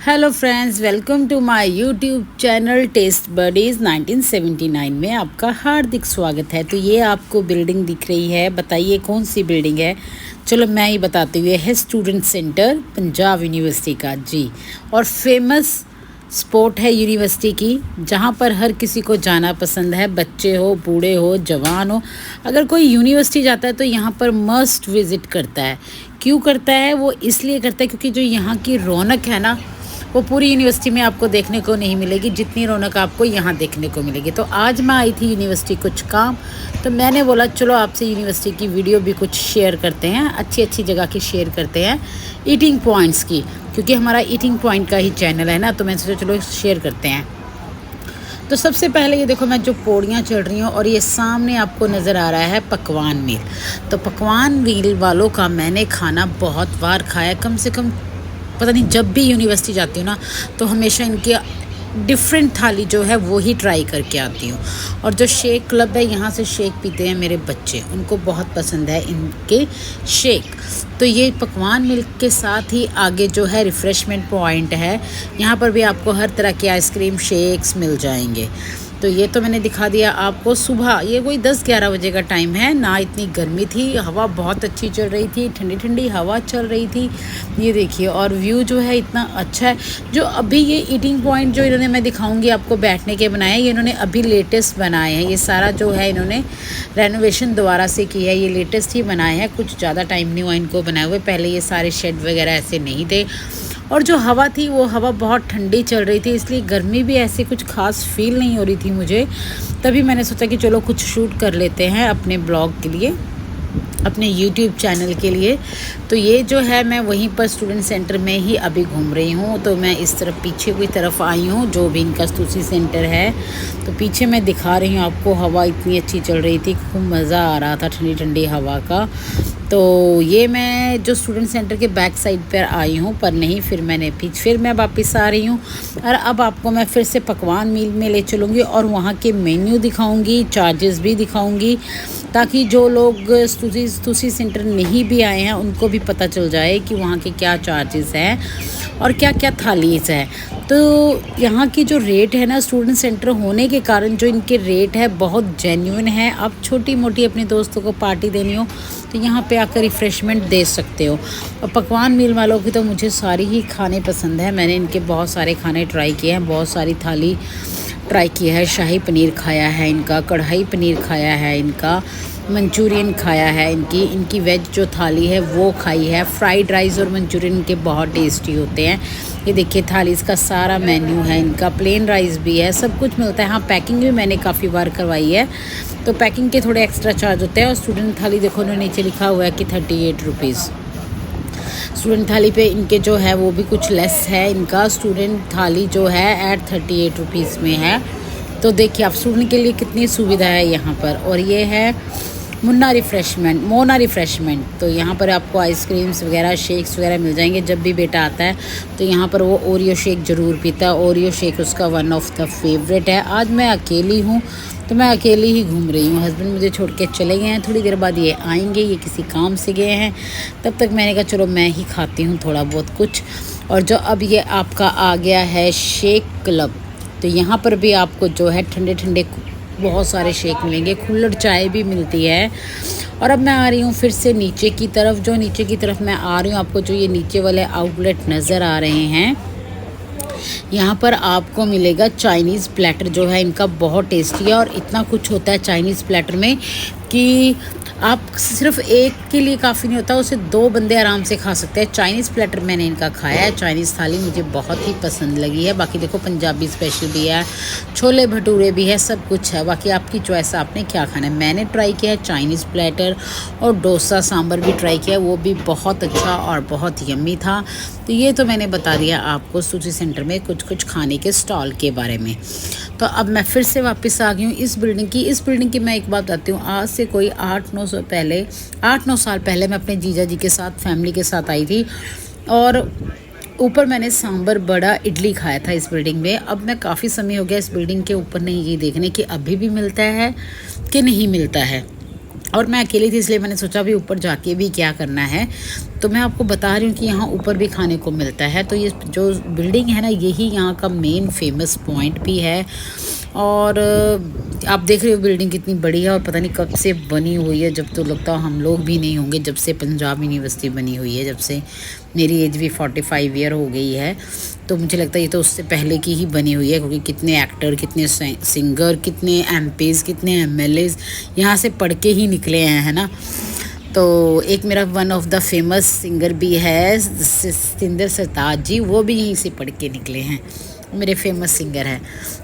Hello friends, welcome to my YouTube channel test buddies 1979 में आपका हार्दिक स्वागत है। तो ये आपको बिल्डिंग दिख रही है, बताइए कौन सी बिल्डिंग है। चलो मैं ही बताती हूँ। ये है स्टूडेंट सेंटर पंजाब यूनिवर्सिटी का जी, और फेमस स्पॉट है यूनिवर्सिटी की, जहाँ पर हर किसी को जाना पसंद है, बच्चे हो, बूढ़े हो, जवान हो। अगर कोई यूनिवर्सिटी जाता है तो यहाँ पर मस्ट विज़िट करता है। क्यों करता है? वो इसलिए करता है क्योंकि जो यहाँ की रौनक है ना, वो पूरी यूनिवर्सिटी में आपको देखने को नहीं मिलेगी जितनी रौनक आपको यहाँ देखने को मिलेगी। तो आज मैं आई थी यूनिवर्सिटी कुछ काम, तो मैंने बोला चलो आपसे यूनिवर्सिटी की वीडियो भी कुछ शेयर करते हैं, अच्छी अच्छी जगह की शेयर करते हैं, ईटिंग पॉइंट्स की, क्योंकि हमारा ईटिंग पॉइंट का ही चैनल है ना, तो मैं सोचा चलो शेयर करते हैं। तो सबसे पहले ये देखो, मैं जो पौड़ियाँ चढ़ रही हूँ और ये सामने आपको नज़र आ रहा है पकवान मील। तो पकवान मील वालों का मैंने खाना बहुत बार खाया, कम से कम पता नहीं, जब भी यूनिवर्सिटी जाती हूँ ना तो हमेशा इनकी डिफरेंट थाली जो है वो ही ट्राई करके आती हूँ। और जो शेक क्लब है, यहाँ से शेक पीते हैं मेरे बच्चे, उनको बहुत पसंद है इनके शेक। तो ये पकवान मिल्क के साथ ही आगे जो है रिफ़्रेशमेंट पॉइंट है, यहाँ पर भी आपको हर तरह के आइसक्रीम शेक्स मिल जाएंगे। तो ये तो मैंने दिखा दिया आपको। सुबह ये कोई 10-11 बजे का टाइम है, ना इतनी गर्मी थी, हवा बहुत अच्छी चल रही थी, ठंडी ठंडी हवा चल रही थी। ये देखिए, और व्यू जो है इतना अच्छा है। जो अभी ये ईटिंग पॉइंट जो इन्होंने, मैं दिखाऊंगी आपको, बैठने के बनाए, ये इन्होंने अभी लेटेस्ट बनाए हैं। ये सारा जो है इन्होंने रेनोवेशन दोबारा से की है, ये लेटेस्ट ही बनाए हैं, कुछ ज़्यादा टाइम नहीं हुआ इनको बनाए हुए। पहले ये सारे शेड वगैरह ऐसे नहीं थे। और जो हवा थी वो हवा बहुत ठंडी चल रही थी, इसलिए गर्मी भी ऐसे कुछ खास फील नहीं हो रही थी मुझे। तभी मैंने सोचा कि चलो कुछ शूट कर लेते हैं अपने ब्लॉग के लिए, अपने YouTube चैनल के लिए। तो ये जो है, मैं वहीं पर स्टूडेंट सेंटर में ही अभी घूम रही हूँ। तो मैं इस तरफ पीछे की तरफ आई हूँ, जो भी इनका स्टूडेंट सेंटर है। तो पीछे मैं दिखा रही हूँ आपको, हवा इतनी अच्छी चल रही थी, खूब मज़ा आ रहा था ठंडी ठंडी हवा का। तो ये मैं जो स्टूडेंट सेंटर के बैक साइड पर आई हूँ, पर नहीं, फिर मैं वापस आ रही हूँ। और अब आपको मैं फिर से पकवान मील में ले चलूँगी और वहाँ के मेन्यू दिखाऊँगी, चार्जेस भी दिखाऊँगी, ताकि जो लोग तुसी सेंटर नहीं भी आए हैं उनको भी पता चल जाए कि वहाँ के क्या चार्जेस हैं और क्या क्या थालीज है। तो यहाँ की जो रेट है ना, स्टूडेंट सेंटर होने के कारण जो इनके रेट है बहुत जेन्युइन है। आप छोटी मोटी अपने दोस्तों को पार्टी देनी हो तो यहाँ पे आकर रिफ़्रेशमेंट दे सकते हो। और पकवान मील वालों की तो मुझे सारी ही खाने पसंद है, मैंने इनके बहुत सारे खाने ट्राई किए हैं, बहुत सारी थाली ट्राई किया है। शाही पनीर खाया है इनका, कढ़ाई पनीर खाया है इनका, मंचूरियन खाया है इनकी वेज जो थाली है वो खाई है। फ्राइड राइस और मंचूरियन इनके बहुत टेस्टी होते हैं। ये देखिए, थाली इसका सारा मेन्यू है इनका, प्लेन राइस भी है, सब कुछ मिलता है। हाँ, पैकिंग भी मैंने काफ़ी बार करवाई है, तो पैकिंग के थोड़े एक्स्ट्रा चार्ज होते हैं। और स्टूडेंट थाली देखो, उन्होंने नीचे लिखा हुआ है कि 38 रुपीज़। स्टूडेंट थाली पे इनके जो है वो भी कुछ लेस है। इनका स्टूडेंट थाली जो है एट 38 रुपीज़ में है। तो देखिए आप, स्टूडेंट के लिए कितनी सुविधा है यहाँ पर। और ये है मोना रिफ़्रेशमेंट। तो यहाँ पर आपको आइसक्रीम्स वगैरह, शेक्स वगैरह मिल जाएंगे। जब भी बेटा आता है तो यहाँ पर वो ओरियो शेक ज़रूर पीता है, ओरियो शेक उसका वन ऑफ द फेवरेट है। आज मैं अकेली हूँ तो मैं अकेली ही घूम रही हूँ, हस्बैंड मुझे छोड़ के चले गए हैं, थोड़ी देर बाद ये आएंगे, ये किसी काम से गए हैं। तब तक मैंने कहा चलो मैं ही खाती हूँ थोड़ा बहुत कुछ। और जो अब ये आपका आ गया है शेक क्लब, तो यहाँ पर भी आपको जो है ठंडे ठंडे बहुत सारे शेक मिलेंगे, कुल्हड़ चाय भी मिलती है। और अब मैं आ रही हूँ फिर से नीचे की तरफ। जो नीचे की तरफ मैं आ रही हूँ, आपको जो ये नीचे वाले आउटलेट नज़र आ रहे हैं, यहाँ पर आपको मिलेगा चाइनीज़ प्लेटर, जो है इनका बहुत टेस्टी है। और इतना कुछ होता है चाइनीज़ प्लेटर में कि आप सिर्फ एक के लिए काफ़ी नहीं होता, उसे 2 बंदे आराम से खा सकते हैं। चाइनीज़ प्लेटर मैंने इनका खाया है, चाइनीज़ थाली मुझे बहुत ही पसंद लगी है। बाकी देखो, पंजाबी स्पेशल भी है, छोले भटूरे भी है, सब कुछ है। बाकी आपकी चॉइस, आपने क्या खाना है। मैंने ट्राई किया है चाइनीज़ प्लेटर, और डोसा सांभर भी ट्राई किया, वो भी बहुत अच्छा और बहुत यम्मी था। तो ये तो मैंने बता दिया आपको सूची सेंटर में कुछ कुछ खाने के स्टॉल के बारे में। तो अब मैं फिर से वापस आ गई हूँ इस बिल्डिंग की मैं एक बात बताती हूँ। आज से कोई 8-9 साल पहले मैं अपने जीजा जी के साथ, फैमिली के साथ आई थी, और ऊपर मैंने सांभर बड़ा इडली खाया था इस बिल्डिंग में। अब मैं काफ़ी समय हो गया इस बिल्डिंग के ऊपर नहीं ये देखने कि अभी भी मिलता है कि नहीं मिलता है। और मैं अकेली थी, इसलिए मैंने सोचा भी ऊपर जाके भी क्या करना है। तो मैं आपको बता रही हूँ कि यहाँ ऊपर भी खाने को मिलता है। तो ये जो बिल्डिंग है ना, यही यहाँ का मेन फेमस पॉइंट भी है। और आप देख रहे हो बिल्डिंग कितनी बड़ी है और पता नहीं कब से बनी हुई है। जब तो लगता है हम लोग भी नहीं होंगे जब से पंजाब यूनिवर्सिटी बनी हुई है, जब से मेरी एज भी 45 ईयर हो गई है। तो मुझे लगता है ये तो उससे पहले की ही बनी हुई है, क्योंकि कितने एक्टर, कितने सिंगर, कितने एमपीज़, कितने एमएलएज यहाँ से पढ़ के ही निकले हैं, है ना। तो एक मेरा one of the famous singer भी है सतिंदर सरताज जी, वो भी यहीं से पढ़ के निकले हैं, मेरे फेमस सिंगर हैं।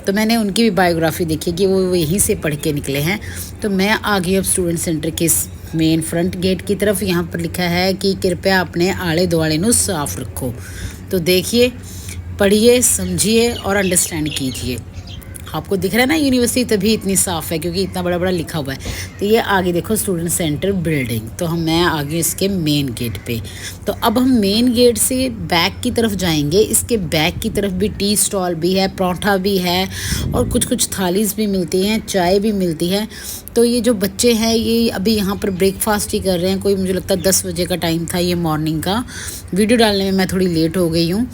तो मैंने उनकी भी बायोग्राफी देखी कि वो यहीं से पढ़ के निकले हैं। तो मैं आ गई अब स्टूडेंट सेंटर के मेन फ्रंट गेट की तरफ। यहाँ पर लिखा है कि कृपया अपने आले दुआले नू साफ रखो। तो देखिए, पढ़िए, समझिए और अंडरस्टैंड कीजिए। आपको दिख रहा है ना यूनिवर्सिटी तभी इतनी साफ़ है क्योंकि इतना बड़ा बड़ा लिखा हुआ है। तो ये आगे देखो स्टूडेंट सेंटर बिल्डिंग। तो मैं आगे इसके मेन गेट पे। तो अब हम मेन गेट से बैक की तरफ जाएंगे। इसके बैक की तरफ भी टी स्टॉल भी है, पराठा भी है और कुछ कुछ थालीज भी मिलती हैं, चाय भी मिलती है। तो ये जो बच्चे हैं ये अभी यहाँ पर ब्रेकफास्ट ही कर रहे हैं। कोई मुझे लगता है 10 बजे का टाइम था ये मॉर्निंग का। वीडियो डालने में मैं थोड़ी लेट हो गई हूँ।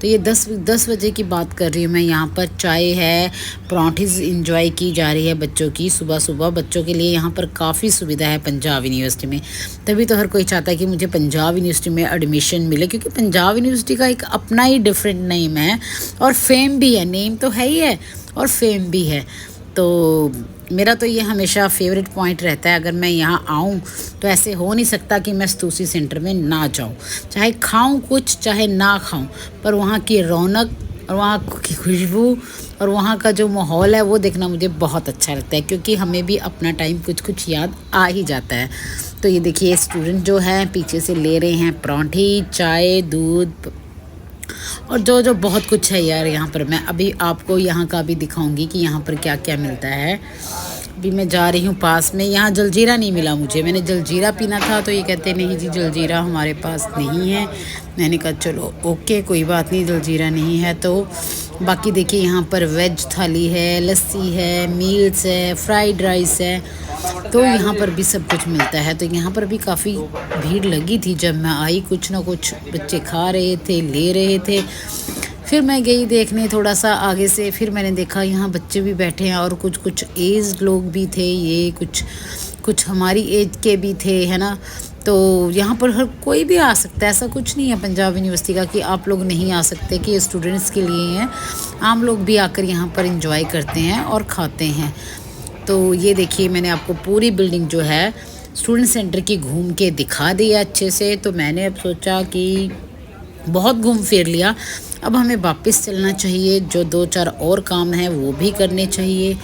तो ये 10 बजे की बात कर रही हूँ मैं। यहाँ पर चाय है, पराठीज़ इंजॉय की जा रही है बच्चों की। सुबह सुबह बच्चों के लिए यहाँ पर काफ़ी सुविधा है पंजाब यूनिवर्सिटी में। तभी तो हर कोई चाहता है कि मुझे पंजाब यूनिवर्सिटी में एडमिशन मिले, क्योंकि पंजाब यूनिवर्सिटी का एक अपना ही डिफरेंट नेम है और फेम भी है। नेम तो है ही है और फेम भी है। तो मेरा तो ये हमेशा फेवरेट पॉइंट रहता है। अगर मैं यहाँ आऊँ तो ऐसे हो नहीं सकता कि मैं स्तूसी सेंटर में ना जाऊँ। चाहे खाऊँ कुछ, चाहे ना खाऊँ, पर वहाँ की रौनक और वहाँ की खुशबू और वहाँ का जो माहौल है वो देखना मुझे बहुत अच्छा लगता है, क्योंकि हमें भी अपना टाइम कुछ कुछ याद आ ही जाता है। तो ये देखिए स्टूडेंट जो है पीछे से ले रहे हैं पराठी, चाय, दूध और जो बहुत कुछ है यार यहाँ पर। मैं अभी आपको यहाँ का भी दिखाऊंगी कि यहाँ पर क्या क्या मिलता है। अभी मैं जा रही हूँ पास में। यहाँ जलजीरा नहीं मिला मुझे, मैंने जलजीरा पीना था तो ये कहते नहीं जी जलजीरा हमारे पास नहीं है। मैंने कहा चलो ओके कोई बात नहीं, जलजीरा नहीं है तो। बाकी देखिए यहाँ पर वेज थाली है, लस्सी है, मील्स है, फ्राइड राइस है। तो यहाँ पर भी सब कुछ मिलता है। तो यहाँ पर भी काफ़ी भीड़ लगी थी जब मैं आई। कुछ ना कुछ बच्चे खा रहे थे, ले रहे थे। फिर मैं गई देखने थोड़ा सा आगे से। फिर मैंने देखा यहाँ बच्चे भी बैठे हैं और कुछ कुछ एज लोग भी थे। ये कुछ हमारी एज के भी थे, है ना। तो यहाँ पर हर कोई भी आ सकता है, ऐसा कुछ नहीं है पंजाब यूनिवर्सिटी का कि आप लोग नहीं आ सकते, कि ये स्टूडेंट्स के लिए हैं। आम लोग भी आकर यहाँ पर इंजॉय करते हैं और खाते हैं। तो ये देखिए मैंने आपको पूरी बिल्डिंग जो है स्टूडेंट सेंटर की घूम के दिखा दी है अच्छे से। तो मैंने अब सोचा कि बहुत घूम फिर लिया, अब हमें वापस चलना चाहिए। जो 2-4 और काम हैं वो भी करने चाहिए।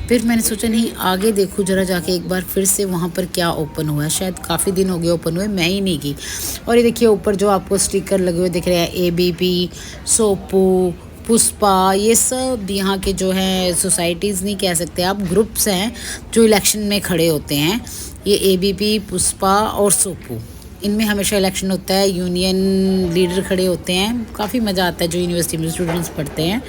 फिर मैंने सोचा नहीं आगे देखूँ ज़रा जाके एक बार फिर से वहाँ पर क्या ओपन हुआ है। शायद काफ़ी दिन हो गए ओपन हुए, मैं ही नहीं गई। और ये देखिए ऊपर जो आपको स्टिकर लगे हुए दिख रहे हैं, ABP, सोपू, पुष्पा, ये सब यहाँ के जो हैं सोसाइटीज़ नहीं कह सकते आप, ग्रुप्स हैं जो इलेक्शन में खड़े होते हैं। ये ABP, पुष्पा और सोपू, इनमें हमेशा इलेक्शन होता है। यूनियन लीडर खड़े होते हैं। काफ़ी मज़ा आता है जो यूनिवर्सिटी में स्टूडेंट्स पढ़ते हैं,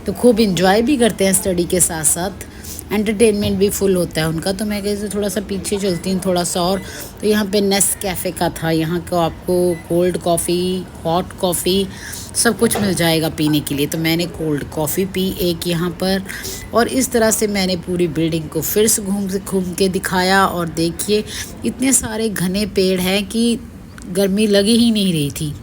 तो खूब इंजॉय भी करते हैं स्टडी के साथ साथ। एंटरटेनमेंट भी फुल होता है उनका। तो मैं कैसे थोड़ा सा पीछे चलती हूँ थोड़ा सा और। तो यहाँ पे नेस्कैफ़े का था। यहाँ को आपको कोल्ड कॉफ़ी, हॉट कॉफ़ी सब कुछ मिल जाएगा पीने के लिए। तो मैंने कोल्ड कॉफ़ी पी एक यहाँ पर। और इस तरह से मैंने पूरी बिल्डिंग को फिर से घूम के दिखाया। और देखिए इतने सारे घने पेड़ हैं कि गर्मी लगी ही नहीं रही थी।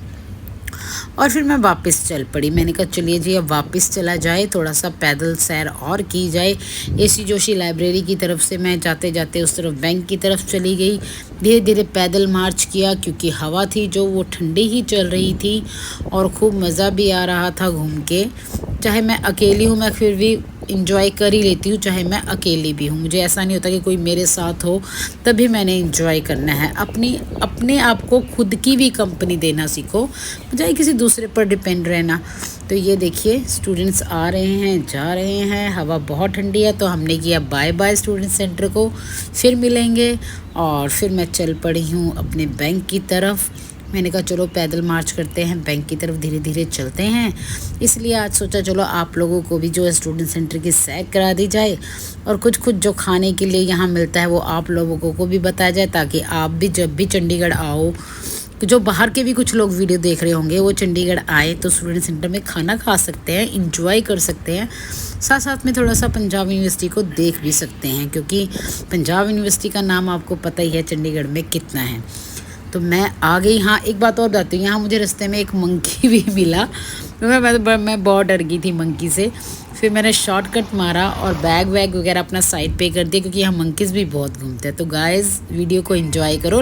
और फिर मैं वापस चल पड़ी। मैंने कहा चलिए जी अब वापस चला जाए, थोड़ा सा पैदल सैर और की जाए। AC जोशी लाइब्रेरी की तरफ से मैं जाते जाते उस तरफ बैंक की तरफ चली गई। धीरे धीरे पैदल मार्च किया, क्योंकि हवा थी जो वो ठंडी ही चल रही थी और खूब मज़ा भी आ रहा था घूम के। चाहे मैं अकेली हूँ मैं फिर भी इंजॉय कर ही लेती हूँ, चाहे मैं अकेली भी हूँ। मुझे ऐसा नहीं होता कि कोई मेरे साथ हो तभी मैंने इंजॉय करना है। अपने आप को खुद की भी कंपनी देना सीखो, बजाय किसी दूसरे पर डिपेंड रहना। तो ये देखिए स्टूडेंट्स आ रहे हैं, जा रहे हैं। हवा बहुत ठंडी है तो हमने किया बाय बाय स्टूडेंट सेंटर को। फिर मिलेंगे। और फिर मैं चल पड़ी हूँ अपने बैंक की तरफ। मैंने कहा चलो पैदल मार्च करते हैं, बैंक की तरफ धीरे धीरे चलते हैं। इसलिए आज सोचा चलो आप लोगों को भी जो है स्टूडेंट सेंटर की सैर करा दी जाए और कुछ जो खाने के लिए यहाँ मिलता है वो आप लोगों को भी बताया जाए, ताकि आप भी जब भी चंडीगढ़ आओ जो बाहर के भी कुछ लोग वीडियो देख रहे होंगे वो चंडीगढ़ आए तो स्टूडेंट सेंटर में खाना खा सकते हैं, इंजॉय कर सकते हैं, साथ साथ में थोड़ा सा पंजाब यूनिवर्सिटी को देख भी सकते हैं, क्योंकि पंजाब यूनिवर्सिटी का नाम आपको पता ही है चंडीगढ़ में कितना है। तो मैं आ गई। हाँ, एक बात और बताती हूँ, यहाँ मुझे रास्ते में एक मंकी भी मिला, तो मैं बहुत डर गई थी मंकी से। फिर मैंने शॉर्टकट मारा और बैग वैग वगैरह अपना साइड पे कर दिया, क्योंकि यहाँ मंकीज़ भी बहुत घूमते हैं। तो गाइज़ वीडियो को एंजॉय करो।